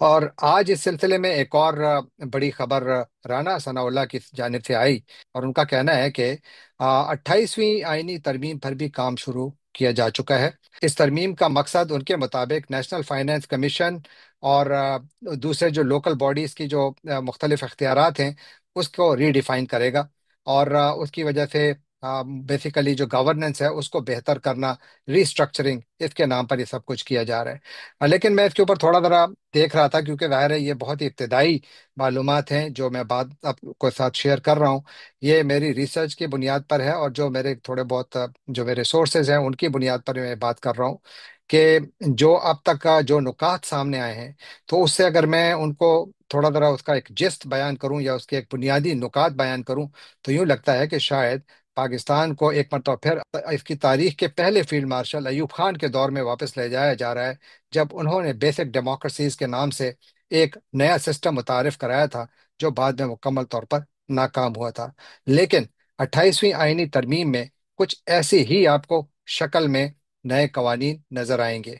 اور آج اس سلسلے میں ایک اور بڑی خبر رانا ثناء اللہ کی جانب سے آئی، اور ان کا کہنا ہے کہ 28ویں آئینی ترمیم پر بھی کام شروع کیا جا چکا ہے۔ اس ترمیم کا مقصد ان کے مطابق نیشنل فائنینس کمیشن اور دوسرے جو لوکل باڈیز کی جو مختلف اختیارات ہیں اس کو ری ڈیفائن کرے گا، اور اس کی وجہ سے بیسیکلی جو گورننس ہے اس کو بہتر کرنا، ریسٹرکچرنگ اس کے نام پر یہ سب کچھ کیا جا رہا ہے۔ لیکن میں اس کے اوپر تھوڑا ذرا دیکھ رہا تھا، کیونکہ ظاہر ہے یہ بہت ہی ابتدائی معلومات ہیں جو میں بات آپ کو ساتھ شیئر کر رہا ہوں۔ یہ میری ریسرچ کی بنیاد پر ہے، اور جو میرے تھوڑے بہت جو میرے سورسز ہیں ان کی بنیاد پر میں بات کر رہا ہوں کہ جو اب تک کا جو نکات سامنے آئے ہیں، تو اس سے اگر میں ان کو تھوڑا ذرا اس کا ایک جست بیان کروں یا اس کے ایک بنیادی نکات بیان کروں، تو یوں لگتا ہے کہ شاید پاکستان کو ایک مرتبہ پھر اس کی تاریخ کے پہلے فیلڈ مارشل ایوب خان کے دور میں واپس لے جایا جا رہا ہے، جب انہوں نے بیسک ڈیموکریسیز کے نام سے ایک نیا سسٹم متعارف کرایا تھا، جو بعد میں مکمل طور پر ناکام ہوا تھا۔ لیکن 28ویں آئینی ترمیم میں کچھ ایسی ہی آپ کو شکل میں نئے قوانین نظر آئیں گے۔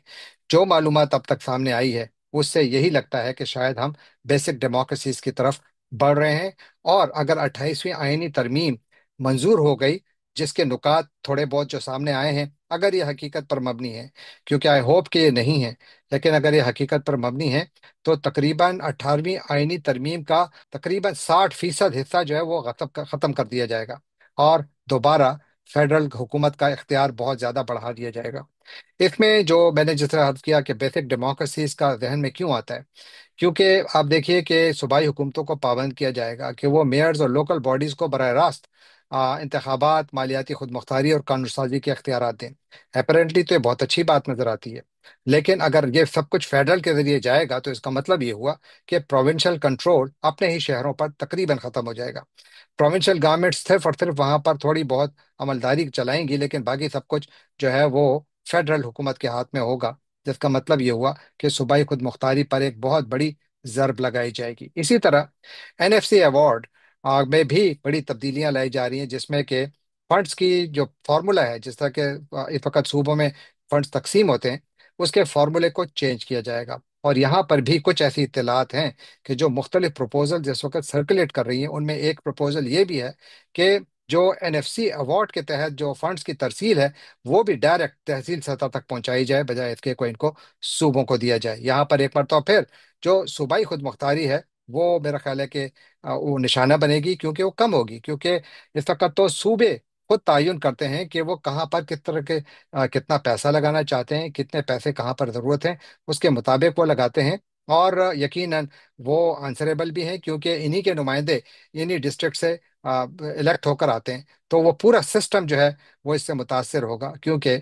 جو معلومات اب تک سامنے آئی ہے اس سے یہی لگتا ہے کہ شاید ہم بیسک ڈیموکریسیز کی طرف بڑھ رہے ہیں، اور اگر 28ویں آئینی ترمیم منظور ہو گئی، جس کے نکات تھوڑے بہت جو سامنے آئے ہیں، اگر یہ حقیقت پر مبنی ہے، کیونکہ آئی ہوپ کہ یہ نہیں ہے، لیکن اگر یہ حقیقت پر مبنی ہے، تو تقریباً 18ویں آئینی ترمیم کا تقریباً 60% حصہ جو ہے وہ ختم کر دیا جائے گا، اور دوبارہ فیڈرل حکومت کا اختیار بہت زیادہ بڑھا دیا جائے گا۔ اس میں جو میں نے جس طرح عرض کیا کہ بیسک ڈیموکریسیز کا ذہن میں کیوں آتا ہے، کیونکہ آپ دیکھیے کہ صوبائی حکومتوں کو پابند کیا جائے گا کہ وہ میئرز اور لوکل باڈیز کو براہ راست انتخابات، مالیاتی خود مختاری اور قانون سازی کے اختیارات دیں۔ اپیرنٹلی تو یہ بہت اچھی بات نظر آتی ہے، لیکن اگر یہ سب کچھ فیڈرل کے ذریعے جائے گا تو اس کا مطلب یہ ہوا کہ پروونشل کنٹرول اپنے ہی شہروں پر تقریباً ختم ہو جائے گا۔ پروونشل گورنمنٹ صرف اور صرف وہاں پر تھوڑی بہت عملداری چلائیں گی، لیکن باقی سب کچھ جو ہے وہ فیڈرل حکومت کے ہاتھ میں ہوگا، جس کا مطلب یہ ہوا کہ صوبائی خود مختاری پر ایک بہت بڑی ضرب لگائی جائے گی۔ اسی طرح NFC ایوارڈ میں بھی بڑی تبدیلیاں لائی جا رہی ہیں، جس میں کہ فنڈز کی جو فارمولا ہے، جس طرح کہ اس وقت صوبوں میں فنڈز تقسیم ہوتے ہیں، اس کے فارمولے کو چینج کیا جائے گا۔ اور یہاں پر بھی کچھ ایسی اطلاعات ہیں کہ جو مختلف پروپوزل جس وقت سرکولیٹ کر رہی ہیں، ان میں ایک پروپوزل یہ بھی ہے کہ جو NFC ایوارڈ کے تحت جو فنڈز کی ترسیل ہے، وہ بھی ڈائریکٹ تحصیل سطح تک پہنچائی جائے، بجائے اس کے کوئی ان کو صوبوں کو دیا جائے۔ یہاں پر ایک مرتبہ پھر جو صوبائی خود مختاری ہے وہ میرا خیال ہے کہ وہ نشانہ بنے گی، کیونکہ وہ کم ہوگی، کیونکہ اس وقت تو صوبے خود تعین کرتے ہیں کہ وہ کہاں پر کس طرح کے کتنا پیسہ لگانا چاہتے ہیں، کتنے پیسے کہاں پر ضرورت ہے، اس کے مطابق وہ لگاتے ہیں۔ اور یقیناً وہ آنسریبل بھی ہیں، کیونکہ انہی کے نمائندے انہی ڈسٹرکٹ سے الیکٹ ہو کر آتے ہیں، تو وہ پورا سسٹم جو ہے وہ اس سے متاثر ہوگا، کیونکہ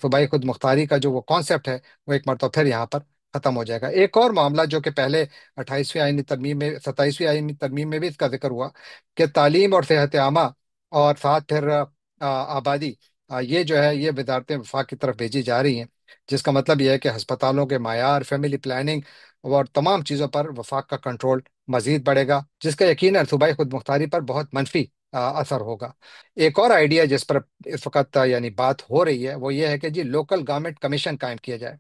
صوبائی خود مختاری کا جو وہ کانسیپٹ ہے وہ ایک مرتبہ پھر یہاں پر ختم ہو جائے گا۔ ایک اور معاملہ جو کہ پہلے 27ویں آئینی ترمیم میں بھی اس کا ذکر ہوا، کہ تعلیم اور صحت عامہ اور ساتھ پھر آبادی، یہ جو ہے یہ وزارتیں وفاق کی طرف بھیجی جا رہی ہیں، جس کا مطلب یہ ہے کہ ہسپتالوں کے معیار، فیملی پلاننگ اور تمام چیزوں پر وفاق کا کنٹرول مزید بڑھے گا، جس کا یقیناً صوبائی خود مختاری پر بہت منفی اثر ہوگا۔ ایک اور آئیڈیا جس پر اس وقت یعنی بات ہو رہی ہے وہ یہ ہے کہ جی لوکل گورنمنٹ کمیشن قائم کیا جائے،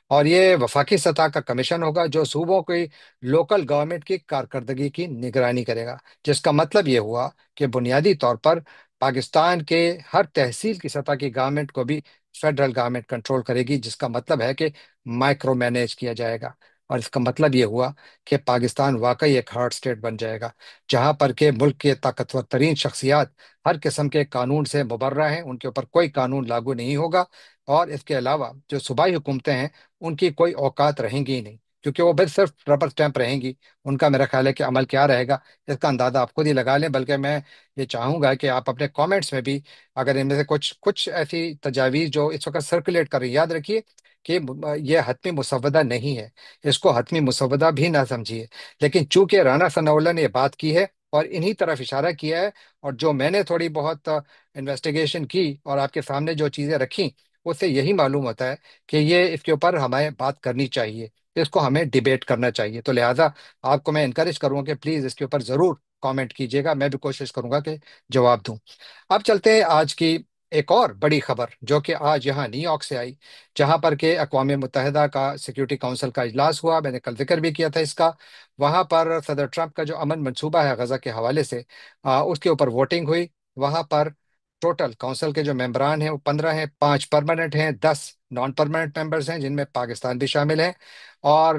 اور یہ وفاقی سطح کا کمیشن ہوگا جو صوبوں کی لوکل گورنمنٹ کی کارکردگی کی نگرانی کرے گا، جس کا مطلب یہ ہوا کہ بنیادی طور پر پاکستان کے ہر تحصیل کی سطح کی گورنمنٹ کو بھی فیڈرل گورنمنٹ کنٹرول کرے گی، جس کا مطلب ہے کہ مائکرو مینیج کیا جائے گا۔ اور اس کا مطلب یہ ہوا کہ پاکستان واقعی ایک ہارڈ اسٹیٹ بن جائے گا، جہاں پر کہ ملک کے طاقتور ترین شخصیات ہر قسم کے قانون سے مبرہ ہیں، ان کے اوپر کوئی قانون لاگو نہیں ہوگا، اور اس کے علاوہ جو صوبائی حکومتیں ہیں ان کی کوئی اوقات رہیں گی ہی نہیں، کیونکہ وہ بس صرف ربر اسٹیمپ رہیں گی۔ ان کا میرا خیال ہے کہ عمل کیا رہے گا اس کا اندازہ آپ خود ہی لگا لیں، بلکہ میں یہ چاہوں گا کہ آپ اپنے کامنٹس میں بھی اگر ان میں سے کچھ کچھ ایسی تجاویز جو اس وقت سرکولیٹ کر رہی ہیں، یاد رکھیے کہ یہ حتمی مسودہ نہیں ہے، اس کو حتمی مسودہ بھی نہ سمجھیے، لیکن چونکہ رانا ثناء اللہ نے یہ بات کی ہے اور انہی طرف اشارہ کیا ہے، اور جو میں نے تھوڑی بہت انویسٹیگیشن کی اور آپ کے سامنے جو چیزیں رکھی، اس سے یہی معلوم ہوتا ہے کہ یہ اس کے اوپر ہمیں بات کرنی چاہیے، اس کو ہمیں ڈیبیٹ کرنا چاہیے۔ تو لہٰذا آپ کو میں انکریج کروں گا کہ پلیز اس کے اوپر ضرور کامنٹ کیجیے گا، میں بھی کوشش کروں گا کہ جواب دوں۔ اب چلتے ہیں آج کی ایک اور بڑی خبر جو کہ آج یہاں نیو یارک سے آئی، جہاں پر کہ اقوام متحدہ کا سیکیورٹی کونسل کا اجلاس ہوا، میں نے کل ذکر بھی کیا تھا اس کا۔ وہاں پر صدر ٹرمپ کا جو امن منصوبہ ہے غزہ کے حوالے سے، اس کے اوپر ووٹنگ ہوئی۔ وہاں پر ٹوٹل کونسل کے جو ممبران ہیں وہ 15 ہیں، 5 پرماننٹ ہیں، 10 نان پرماننٹ ممبرز ہیں جن میں پاکستان بھی شامل ہیں۔ اور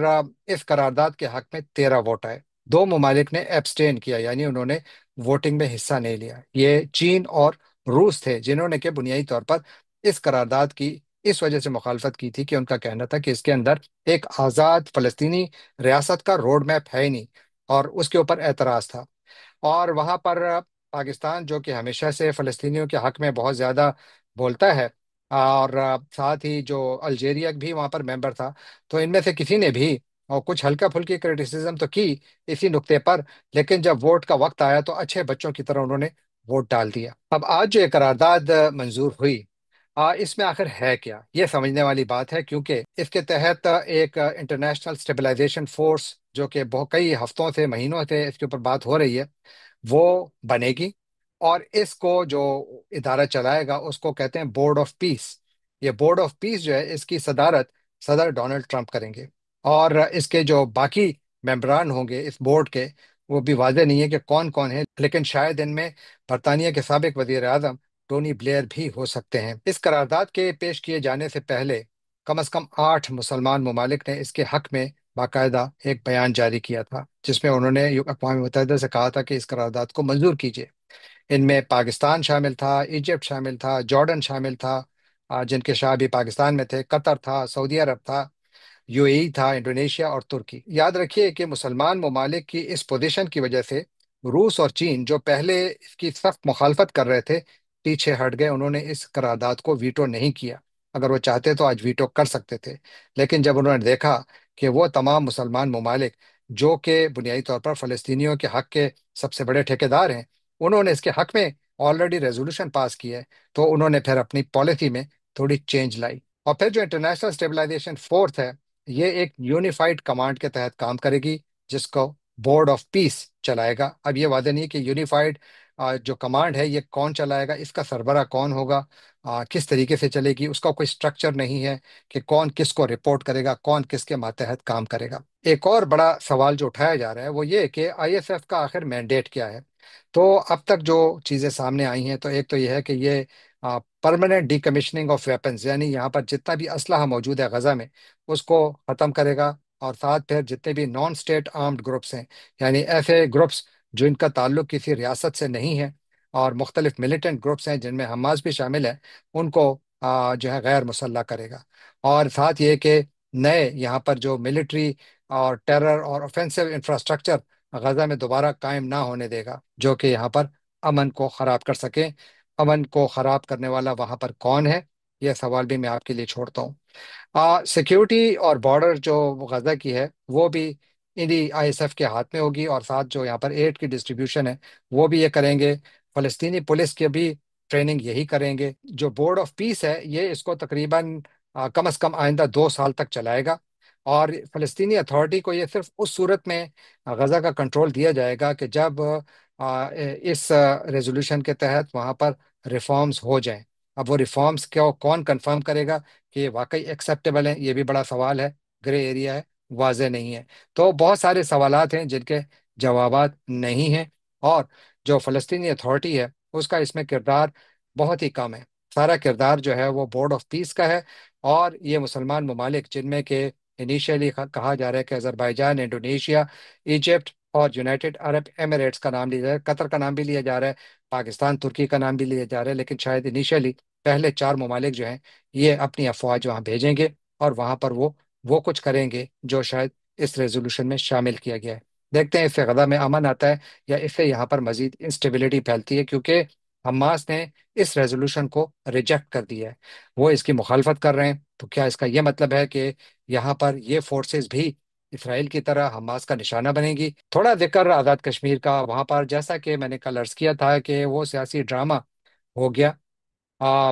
اس قرارداد کے حق میں 13 ووٹ آئے۔ دو ممالک نے ایبسٹین کیا، یعنی انہوں نے ووٹنگ میں حصہ نہیں لیا، یہ چین اور روس تھے، جنہوں نے کہ بنیادی طور پر اس قرارداد کی اس وجہ سے مخالفت کی تھی کہ ان کا کہنا تھا کہ اس کے اندر ایک آزاد فلسطینی ریاست کا روڈ میپ ہے ہی نہیں، اور اس کے اوپر اعتراض تھا۔ اور وہاں پر پاکستان جو کہ ہمیشہ سے فلسطینیوں کے حق میں بہت زیادہ بولتا ہے، اور ساتھ ہی جو الجیریا بھی وہاں پر ممبر تھا، تو ان میں سے کسی نے بھی اور کچھ ہلکا پھلکی کرٹیسزم تو کی اسی نقطے پر، لیکن جب ووٹ کا وقت آیا تو اچھے بچوں کی طرح انہوں نے ووٹ ڈال دیا۔ اب آج جو یہ قرارداد منظور ہوئی، اس میں آخر ہے کیا، یہ سمجھنے والی بات ہے، کیونکہ اس کے تحت ایک انٹرنیشنل اسٹیبلائزیشن فورس جو کہ بہت کئی ہفتوں سے مہینوں سے اس کے اوپر بات ہو رہی ہے، وہ بنے گی۔ اور اس کو جو ادارہ چلائے گا اس کو کہتے ہیں بورڈ آف پیس۔ یہ بورڈ آف پیس جو ہے اس کی صدارت صدر ڈونلڈ ٹرمپ کریں گے، اور اس کے جو باقی ممبران ہوں گے اس بورڈ کے، وہ بھی واضح نہیں ہے کہ کون کون ہے، لیکن شاید ان میں برطانیہ کے سابق وزیر اعظم ٹونی بلیئر بھی ہو سکتے ہیں۔ اس قرارداد کے پیش کیے جانے سے پہلے کم از کم 8 مسلمان ممالک نے اس کے حق میں باقاعدہ ایک بیان جاری کیا تھا، جس میں انہوں نے اقوام متحدہ سے کہا تھا کہ اس قرارداد کو منظور کیجیے۔ ان میں پاکستان شامل تھا، ایجپٹ شامل تھا، جارڈن شامل تھا، جن کے شاہ بھی پاکستان میں تھے، قطر تھا، سعودی عرب تھا، یو اے ای تھا، انڈونیشیا اور ترکی۔ یاد رکھیے کہ مسلمان ممالک کی اس پوزیشن کی وجہ سے روس اور چین جو پہلے اس کی سخت مخالفت کر رہے تھے، پیچھے ہٹ گئے، انہوں نے اس قرارداد کو ویٹو نہیں کیا۔ اگر وہ چاہتے تو آج ویٹو کر سکتے تھے، لیکن جب انہوں نے دیکھا کہ وہ تمام مسلمان ممالک جو کہ بنیادی طور پر فلسطینیوں کے حق کے سب سے بڑے ٹھیکیدار ہیں، انہوں نے اس کے حق میں آلریڈی ریزولوشن پاس کی ہے، تو انہوں نے پھر اپنی پالیسی میں تھوڑی چینج لائی۔ اور پھر جو انٹرنیشنل اسٹیبلائزیشن فورس ہے، یہ ایک یونیفائڈ کمانڈ کے تحت کام کرے گی، جس کو بورڈ آف پیس چلائے گا۔ اب یہ واضح نہیں ہے کہ یونیفائڈ جو کمانڈ ہے یہ کون چلائے گا، اس کا سربراہ کون ہوگا، کس طریقے سے چلے گی، اس کا کوئی سٹرکچر نہیں ہے کہ کون کس کو رپورٹ کرے گا، کون کس کے ماتحت کام کرے گا۔ ایک اور بڑا سوال جو اٹھایا جا رہا ہے وہ یہ کہ آئی ایس ایف کا آخر مینڈیٹ کیا ہے۔ تو اب تک جو چیزیں سامنے آئی ہیں، تو ایک تو یہ ہے کہ یہ permanent D commissioning of weapons, یعنی یہاں پر جتنا بھی اسلحہ موجود ہے غزہ میں اس کو ختم کرے گا، اور ساتھ پھر جتنے بھی نان اسٹیٹ آرمڈ گروپس ہیں، یعنی ایسے گروپس جو ان کا تعلق کسی ریاست سے نہیں ہے، اور مختلف ملیٹنٹ گروپس ہیں جن میں حماس بھی شامل ہے، ان کو جو ہے غیر مسلح کرے گا۔ اور ساتھ یہ کہ نئے یہاں پر جو ملٹری اور ٹیرر اور اوفینسو انفراسٹرکچر غزہ میں دوبارہ قائم نہ ہونے دے گا، جو کہ یہاں پر امن کو خراب کر سکیں۔ امن کو خراب کرنے والا وہاں پر کون ہے، یہ سوال بھی میں آپ کے لیے چھوڑتا ہوں۔ سیکیورٹی اور بارڈر جو غزہ کی ہے وہ بھی انہی آئی ایس ایف کے ہاتھ میں ہوگی، اور ساتھ جو یہاں پر ایڈ کی ڈسٹریبیوشن ہے وہ بھی یہ کریں گے۔ فلسطینی پولیس کے بھی ٹریننگ یہی کریں گے۔ جو بورڈ آف پیس ہے یہ اس کو تقریباً کم از کم آئندہ 2 سال تک چلائے گا، اور فلسطینی اتھارٹی کو یہ صرف اس صورت میں غزہ کا کنٹرول دیا جائے گا کہ جب اس ریزولوشن کے تحت وہاں پر ریفارمز ہو جائیں۔ اب وہ ریفارمز کو کون کنفرم کرے گا کہ یہ واقعی ایکسیپٹیبل ہیں، یہ بھی بڑا سوال ہے، گرے ایریا ہے، واضح نہیں ہے۔ تو بہت سارے سوالات ہیں جن کے جوابات نہیں ہیں، اور جو فلسطینی اتھارٹی ہے اس کا اس میں کردار بہت ہی کم ہے۔ سارا کردار جو ہے وہ بورڈ آف پیس کا ہے، اور یہ مسلمان ممالک جن میں کہ انیشیلی کہا جا رہا ہے کہ آذربائیجان، انڈونیشیا، ایجپٹ اور یونائٹڈ عرب ایمریٹس کا نام لیا جا رہا ہے، قطر کا نام بھی لیا جا رہا ہے، پاکستان، ترکی کا نام بھی لیا جا رہا ہے، لیکن شاید انیشیلی پہلے 4 ممالک جو ہیں یہ اپنی افواج وہاں بھیجیں گے، اور وہاں پر وہ کچھ کریں گے جو شاید اس ریزولوشن میں شامل کیا گیا ہے۔ دیکھتے ہیں اس سے غزہ میں امن آتا ہے یا اس سے یہاں پر مزید انسٹیبلٹی پھیلتی ہے، کیونکہ حماس نے اس ریزولوشن کو ریجیکٹ کر دیا ہے، وہ اس کی مخالفت کر رہے ہیں۔ تو کیا اس کا یہ مطلب ہے کہ یہاں پر یہ فورسز بھی اسرائیل کی طرح حماس کا نشانہ بنے گی؟ تھوڑا ذکر آزاد کشمیر کا، وہاں پر جیسا کہ میں نے کل عرض کیا تھا کہ وہ سیاسی ڈرامہ ہو گیا،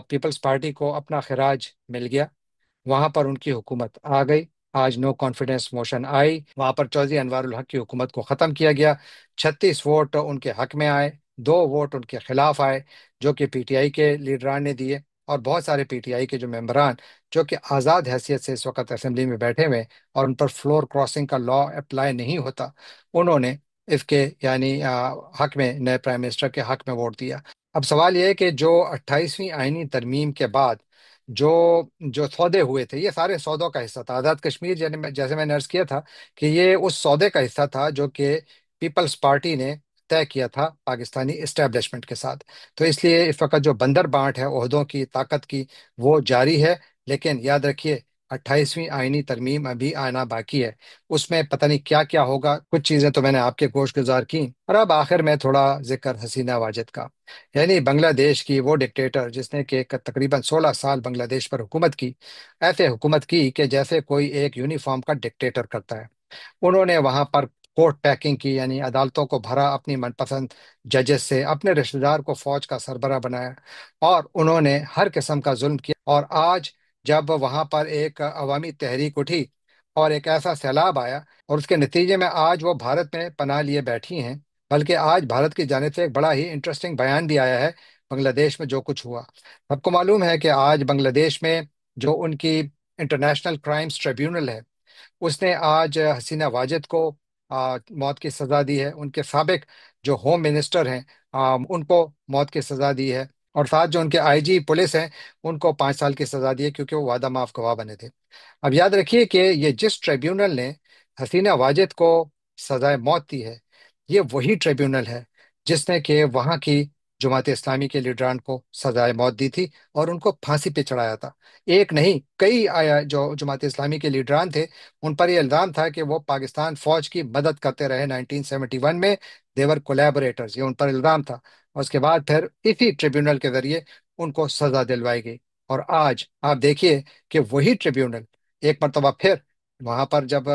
پیپلز پارٹی کو اپنا خراج مل گیا، وہاں پر ان کی حکومت آ گئی۔ آج نو کانفیڈنس موشن آئی، وہاں پر چودھری انوار الحق کی حکومت کو ختم کیا گیا، 36 ووٹ ان کے حق میں آئے، دو ووٹ ان کے خلاف آئے جو کہ پی ٹی آئی کے لیڈران نے دیے، اور بہت سارے پی ٹی آئی کے جو ممبران جو کہ آزاد حیثیت سے اس وقت اسمبلی میں بیٹھے ہوئے اور ان پر فلور کراسنگ کا لا اپلائی نہیں ہوتا، انہوں نے اس کے یعنی حق میں، نئے پرائم منسٹر کے حق میں ووٹ دیا۔ اب سوال یہ ہے کہ جو 28ویں آئینی ترمیم کے بعد جو جو سودے ہوئے تھے، یہ سارے سودوں کا حصہ تھا آزاد کشمیر، جیسے میں نے عرض کیا تھا کہ یہ اس سودے کا حصہ تھا جو کہ پیپلز پارٹی نے طے کیا تھا پاکستانی اسٹیبلشمنٹ کے ساتھ۔ تو اس لیے اس وقت جو بندر بانٹ ہے عہدوں کی، طاقت کی، وہ جاری ہے۔ لیکن یاد رکھیے 28ویں آئینی ترمیم ابھی آنا باقی ہے، اس میں پتہ نہیں کیا کیا ہوگا۔ کچھ چیزیں تو میں نے آپ کے گوش گزار کی، اور اب آخر میں تھوڑا ذکر حسینہ واجد کا، یعنی بنگلہ دیش کی وہ ڈکٹیٹر جس نے کہ تقریباً 16 سال بنگلہ دیش پر حکومت کی، ایسے حکومت کی کہ جیسے کوئی ایک یونیفارم کا ڈکٹیٹر کرتا ہے۔ انہوں نے وہاں پر کورٹ پیکنگ کی، یعنی عدالتوں کو بھرا اپنی من پسند ججز سے، اپنے رشتہ دار کو فوج کا سربراہ بنایا، اور انہوں نے ہر قسم کا ظلم کیا۔ اور آج جب وہاں پر ایک عوامی تحریک اٹھی اور ایک ایسا سیلاب آیا، اور اس کے نتیجے میں آج وہ بھارت میں پناہ لیے بیٹھی ہیں، بلکہ آج بھارت کی جانب سے ایک بڑا ہی انٹرسٹنگ بیان بھی آیا ہے بنگلہ دیش میں جو کچھ ہوا۔ سب کو معلوم ہے کہ آج بنگلہ دیش میں جو ان کی انٹرنیشنل کرائمز ٹریبیونل ہے، اس نے آج حسینہ واجد کو موت کی سزا دی ہے۔ ان کے سابق جو ہوم منسٹر ہیں ان کو موت کی سزا دی ہے، اور ساتھ جو ان کے آئی جی پولیس ہیں ان کو 5 سال کی سزا دی ہے، کیونکہ وہ وعدہ معاف گواہ بنے تھے۔ اب یاد رکھیے کہ یہ جس ٹریبیونل نے حسینہ واجد کو سزائے موت دی ہے، یہ وہی ٹریبیونل ہے جس نے کہ وہاں کی جماعت اسلامی کے لیڈران کو سزائے موت دی تھی اور ان کو پھانسی پہ چڑھایا تھا۔ ایک نہیں، کئی جو جماعت اسلامی کے لیڈران تھے، ان پر یہ الزام تھا کہ وہ پاکستان فوج کی مدد کرتے رہے 1971 میں، دیور کولیبوریٹرز، یہ ان پر الزام تھا۔ اور اس کے بعد پھر اسی ٹریبیونل کے ذریعے ان کو سزا دلوائی گئی۔ اور آج آپ دیکھیے کہ وہی ٹریبیونل ایک مرتبہ پھر وہاں پر جب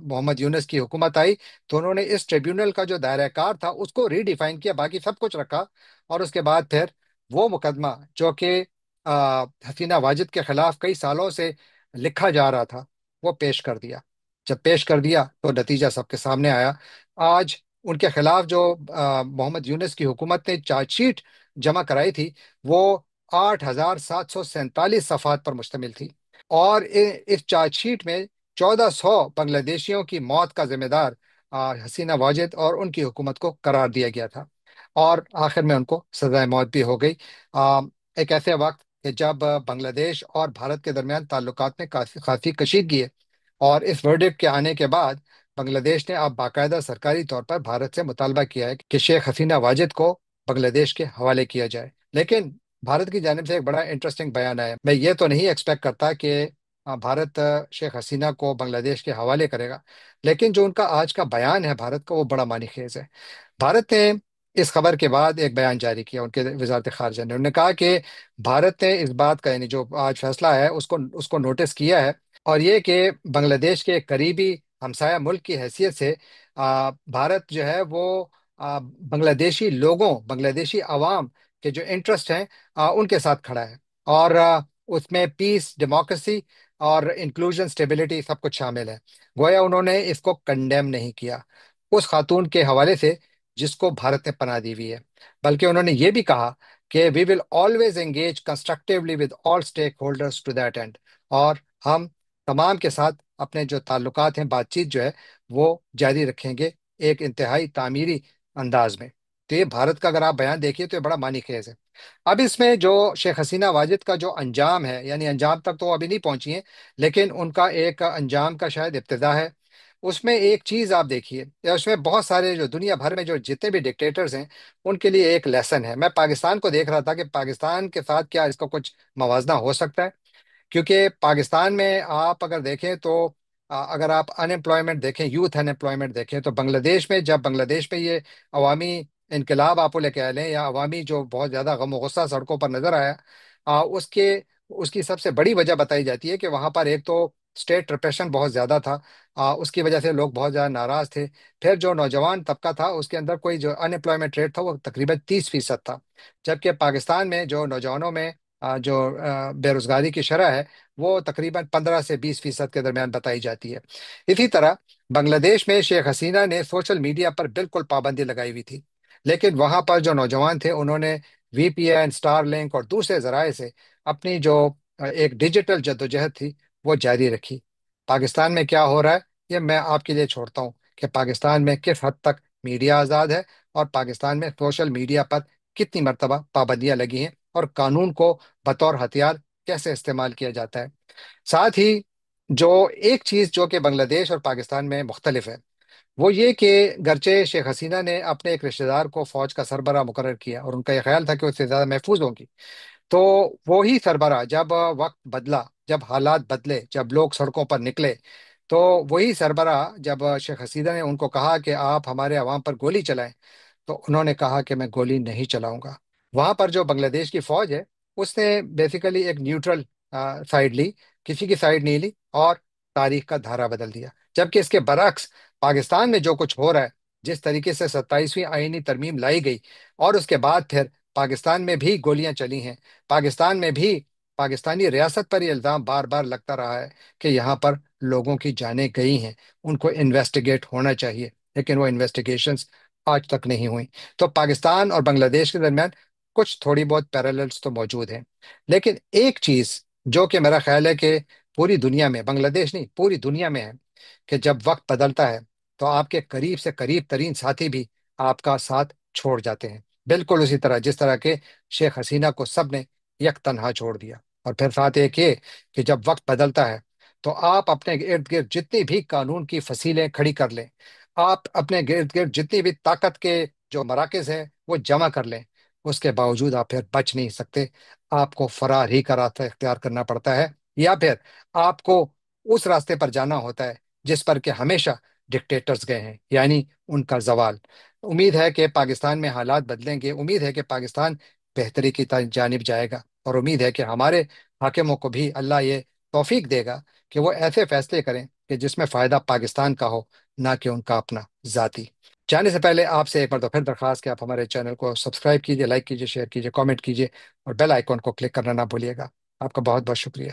محمد یونس کی حکومت آئی، تو انہوں نے اس ٹریبیونل کا جو دائرہ کار تھا اس کو ری ڈیفائن کیا، باقی سب کچھ رکھا، اور اس کے بعد پھر وہ مقدمہ جو کہ حسینہ واجد کے خلاف کئی سالوں سے لکھا جا رہا تھا، وہ پیش کر دیا۔ جب پیش کر دیا تو نتیجہ سب کے سامنے آیا۔ آج ان کے خلاف جو محمد یونس کی حکومت نے چارج شیٹ جمع کرائی تھی، وہ 8,747 صفحات پر مشتمل تھی، اور اس چارج شیٹ میں 1,400 بنگلہ دیشیوں کی موت کا ذمہ دار حسینہ واجد اور ان کی حکومت کو قرار دیا گیا تھا، اور آخر میں ان کو سزائے موت بھی ہو گئی۔ آ، ایک ایسے وقت کہ جب بنگلہ دیش اور بھارت کے درمیان تعلقات میں کافی خاصی کشیدگی ہے، اور اس ورڈکٹ کے آنے کے بعد بنگلہ دیش نے اب باقاعدہ سرکاری طور پر بھارت سے مطالبہ کیا ہے کہ شیخ حسینہ واجد کو بنگلہ دیش کے حوالے کیا جائے۔ لیکن بھارت کی جانب سے ایک بڑا انٹرسٹنگ بیان آیا۔ میں یہ تو نہیں ایکسپیکٹ کرتا کہ بھارت شیخ حسینہ کو بنگلہ دیش کے حوالے کرے گا، لیکن جو ان کا آج کا بیان ہے بھارت کا، وہ بڑا معنی خیز ہے۔ بھارت نے اس خبر کے بعد ایک بیان جاری کیا، ان کے وزارت خارجہ نے، انہوں نے کہا کہ بھارت نے اس بات کا، یعنی جو آج فیصلہ ہے اس کو نوٹس کیا ہے، اور یہ کہ بنگلہ دیش کے ایک قریبی ہمسایہ ملک کی حیثیت سے بھارت جو ہے وہ بنگلہ دیشی لوگوں، بنگلہ دیشی عوام کے جو انٹرسٹ ہیں ان کے ساتھ کھڑا ہے، اور اس میں پیس، ڈیموکریسی اور انکلوژن، سٹیبلٹی سب کچھ شامل ہے۔ گویا انہوں نے اس کو کنڈیم نہیں کیا اس خاتون کے حوالے سے جس کو بھارت نے پناہ دی ہوئی ہے، بلکہ انہوں نے یہ بھی کہا کہ we will always engage constructively with all stakeholders to that end, اور ہم تمام کے ساتھ اپنے جو تعلقات ہیں، بات چیت جو ہے وہ جاری رکھیں گے ایک انتہائی تعمیری انداز میں۔ تو یہ بھارت کا اگر آپ بیان دیکھیے تو یہ بڑا معنی خیز ہے۔ اب اس میں جو شیخ حسینہ واجد کا جو انجام ہے، یعنی انجام تک تو وہ ابھی نہیں پہنچی ہیں، لیکن ان کا ایک انجام کا شاید ابتدا ہے۔ اس میں ایک چیز آپ دیکھیے، یا اس میں بہت سارے جو دنیا بھر میں جو جتنے بھی ڈکٹیٹرز ہیں ان کے لیے ایک لیسن ہے۔ میں پاکستان کو دیکھ رہا تھا کہ پاکستان کے ساتھ کیا اس کا کچھ موازنہ ہو سکتا ہے، کیونکہ پاکستان میں آپ اگر دیکھیں تو اگر آپ ان امپلائمنٹ دیکھیں، یوتھ ان امپلائمنٹ دیکھیں، تو بنگلہ دیش میں، جب بنگلہ دیش میں یہ عوامی انقلاب آپ لے کے آئے لیں، یا عوامی جو بہت زیادہ غم و غصہ سڑکوں پر نظر آیا، اس کی سب سے بڑی وجہ بتائی جاتی ہے کہ وہاں پر ایک تو اسٹیٹ ریپریشن بہت زیادہ تھا، اس کی وجہ سے لوگ بہت زیادہ ناراض تھے۔ پھر جو نوجوان طبقہ تھا اس کے اندر کوئی جو ان امپلائمنٹ ریٹ تھا وہ تقریباً 30% تھا، جبکہ پاکستان میں جو نوجوانوں میں جو بے روزگاری کی شرح ہے وہ تقریباً 15 سے 20% کے درمیان بتائی جاتی ہے۔ اسی طرح بنگلہ دیش میں شیخ حسینہ نے سوشل میڈیا پر بالکل پابندی لگائی ہوئی تھی، لیکن وہاں پر جو نوجوان تھے انہوں نے وی پی این، اسٹار لنک اور دوسرے ذرائع سے اپنی جو ایک ڈیجیٹل جدوجہد تھی وہ جاری رکھی۔ پاکستان میں کیا ہو رہا ہے یہ میں آپ کے لیے چھوڑتا ہوں کہ پاکستان میں کس حد تک میڈیا آزاد ہے، اور پاکستان میں سوشل میڈیا پر کتنی مرتبہ پابندیاں لگی ہیں، اور قانون کو بطور ہتھیار کیسے استعمال کیا جاتا ہے۔ ساتھ ہی جو ایک چیز جو کہ بنگلہ دیش اور پاکستان میں مختلف ہے وہ یہ کہ گرچہ شیخ حسینہ نے اپنے ایک رشتہ دار کو فوج کا سربراہ مقرر کیا اور ان کا یہ خیال تھا کہ اس سے زیادہ محفوظ ہوں گی، تو وہی سربراہ جب وقت بدلا، جب حالات بدلے، جب لوگ سڑکوں پر نکلے، تو وہی سربراہ جب شیخ حسینہ نے ان کو کہا کہ آپ ہمارے عوام پر گولی چلائیں، تو انہوں نے کہا کہ میں گولی نہیں چلاؤں گا۔ وہاں پر جو بنگلہ دیش کی فوج ہے اس نے بیسیکلی ایک نیوٹرل سائیڈ لی، کسی کی سائیڈ نہیں لی، اور تاریخ کا دھارا بدل دیا۔ جبکہ اس کے برعکس پاکستان میں جو کچھ ہو رہا ہے، جس طریقے سے 27ویں آئینی ترمیم لائی گئی اور اس کے بعد پھر پاکستان میں بھی گولیاں چلی ہیں، پاکستان میں بھی پاکستانی ریاست پر یہ الزام بار بار لگتا رہا ہے کہ یہاں پر لوگوں کی جانیں گئی ہیں، ان کو انویسٹیگیٹ ہونا چاہیے، لیکن وہ انویسٹیگیشنز آج تک نہیں ہوئی۔ تو پاکستان اور بنگلہ دیش کے درمیان کچھ تھوڑی بہت پیراللز تو موجود ہیں، لیکن ایک چیز جو کہ میرا خیال ہے کہ پوری دنیا میں، بنگلہ دیش نہیں پوری دنیا میں ہے، کہ جب وقت بدلتا ہے تو آپ کے قریب سے قریب ترین ساتھی بھی آپ کا ساتھ چھوڑ جاتے ہیں، بالکل اسی طرح جس طرح کہ شیخ حسینہ کو سب نے یک تنہا چھوڑ دیا۔ اور پھر ساتھ ایک یہ کہ جب وقت بدلتا ہے تو آپ اپنے ارد گرد جتنی بھی قانون کی فصیلیں کھڑی کر لیں، آپ اپنے گرد گرد جتنی بھی طاقت کے جو مراکز ہیں وہ جمع کر لیں، اس کے باوجود آپ پھر بچ نہیں سکتے۔ آپ کو فرار ہی کا راستہ اختیار کرنا پڑتا ہے، یا پھر آپ کو اس راستے پر جانا ہوتا ہے جس پر کہ ہمیشہ ڈکٹیٹرز گئے ہیں، یعنی ان کا زوال۔ امید ہے کہ پاکستان میں حالات بدلیں گے، امید ہے کہ پاکستان بہتری کی جانب جائے گا، اور امید ہے کہ ہمارے حاکموں کو بھی اللہ یہ توفیق دے گا کہ وہ ایسے فیصلے کریں کہ جس میں فائدہ پاکستان کا ہو، نہ کہ ان کا اپنا ذاتی۔ جانے سے پہلے آپ سے ایک مرتبہ پھر درخواست کہ آپ ہمارے چینل کو سبسکرائب کیجیے، لائک کیجیے، شیئر کیجیے، کامنٹ کیجیے، اور بیل آئیکن کو کلک کرنا نہ بھولیے گا۔ آپ کا بہت بہت شکریہ۔